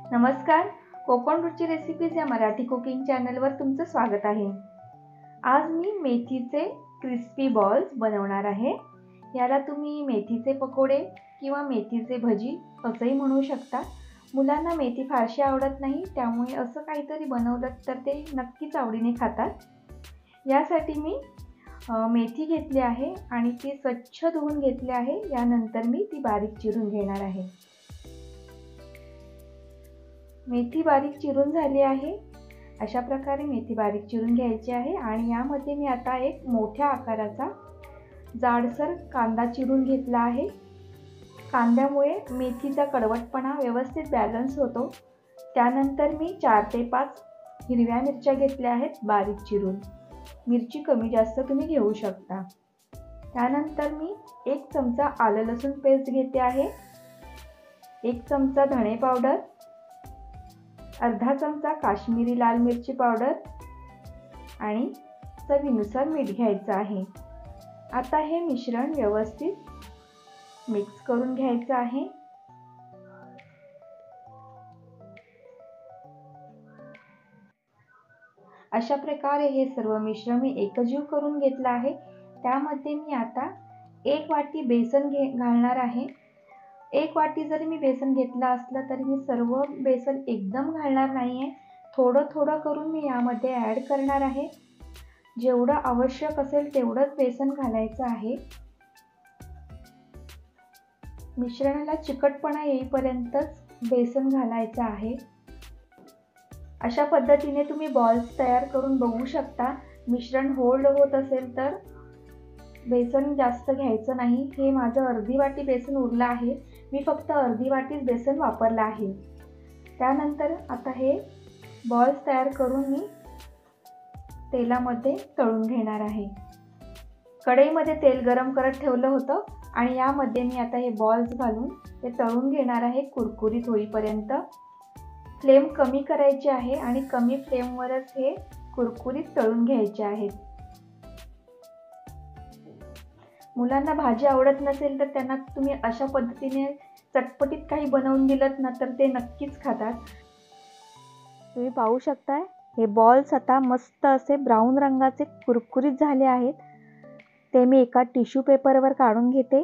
नमस्कार, कोकण रुची रेसिपीज या मराठी कुकिंग चॅनलवर तुमचं स्वागत आहे। आज मी मेथीचे क्रिस्पी बॉल्स बनवणार आहे। याला तुम्ही मेथीचे पकोडे किंवा मेथीचे भजी असंही म्हणू शकता। मुलांना मेथी फारशी आवडत नाही, त्यामुळे असं काहीतरी बनवलं तर ते नक्कीच आवडीने खातात। यासाठी मी मेथी घेतली आहे आणि ती स्वच्छ धुवून घेतली आहे। यानंतर मी ती बारीक चिरून घेणार आहे। मेथी बारीक चिरून झाली आहे। अशा प्रकारे मेथी बारीक चिरून घ्यायची आहे आणि यामध्ये मी आता एक मोठ्या आकाराचा जाडसर कांदा चिरून घेतला आहे। कांद्यामुळे मेथीचा कडवटपणा व्यवस्थित बॅलन्स होतो। त्यानंतर मी 4 ते 5 हिरव्या मिरच्या घेतल्या आहेत बारीक चिरून। मिरची कमी जास्त तुम्ही घेऊ शकता। त्यानंतर मी 1 चमचा आलं लसूण पेस्ट घेते आहे, 1 चमचा धणे पावडर, अर्धा चमचा काश्मीरी लाल मिरची पावडर आणि चवीनुसार मीठ घ्यायचं आहे। आता हे मिश्रण व्यवस्थित मिक्स करून घ्यायचं आहे। अशा प्रकारे हे सर्व मिश्रण मी एकजीव करून घेतलं आहे। त्यामध्ये मी आता 1 वाटी बेसन घालणार आहे। 1 वाटी जरी मी बेसन घेतलं असलं तरी मी सर्व बेसन एकदम घालणार नाहीये, थोडं थोडं करून मी यामध्ये ॲड करणार आहे। जेवढं आवश्यक असेल तेवढंच बेसन घालायचं आहे। मिश्रणाला चिकटपणा येईपर्यंतच बेसन घालायचं आहे। अशा पद्धतीने तुम्ही बॉल्स तयार करून बघू शकता। मिश्रण होल्ड होत असेल तर बेसन जास्त घ्यायचं नाही। हे माझं अर्धी वाटी बेसन उरलं आहे, मी फक्त अर्धी वाटीच बेसन वापरलं आहे। त्यानंतर आता हे बॉल्स तयार करून मी तेलामध्ये तळून घेणार आहे। कढईमध्ये तेल गरम करत ठेवलं होतं आणि यामध्ये मी आता हे बॉल्स घालून ते तळून घेणार आहे कुरकुरीत होईपर्यंत। फ्लेम कमी करायची आहे आणि कमी फ्लेमवरच हे कुरकुरीत तळून घ्यायचे आहेत। मुलांना भाजी आवडत नसेल तर त्यांना तुम्ही अशा पद्धतीने चटपटीत काही बनवून दिलत ना तर ते नक्कीच खातात। तुम्ही पाहू शकता हे बॉल्स आता मस्त असे ब्राऊन रंगाचे कुरकुरीत झाले आहेत। ते मी एका टिश्यू पेपरवर काढून घेते।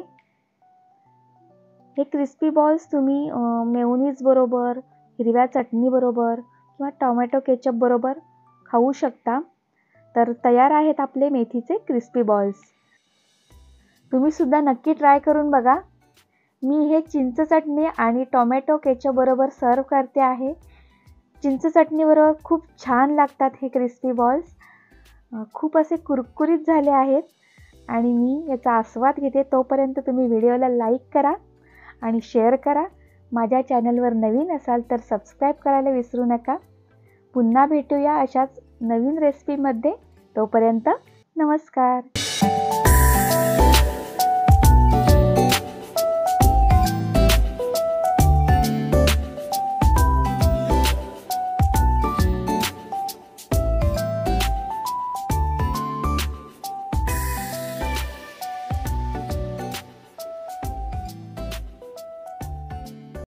हे क्रिस्पी बॉल्स तुम्ही मेयोनीज बरोबर, हिरव्या चटणी बरोबर किंवा टोमॅटो केचप बरोबर खाऊ शकता। तर तयार आहेत आपले मेथीचे क्रिस्पी बॉल्स। तुम्ही सुद्धा नक्की ट्राय करून बघा। मी हे चिंच चटणी आणि टोमॅटो केचप बरोबर सर्व करते आहे। चिंच चटणी बरोबर खूप छान लागतात हे क्रिस्पी बॉल्स। खूप असे कुरकुरीत झाले आहेत आणि मी याचा आस्वाद घेते। तोपर्यंत तुम्ही व्हिडिओला लाईक करा आणि शेअर करा। माझ्या चॅनलवर नवीन असाल तर सबस्क्राईब करायला विसरू नका। पुन्हा भेटूया अशाच नवीन रेसिपीमध्ये। तोपर्यंत नमस्कार।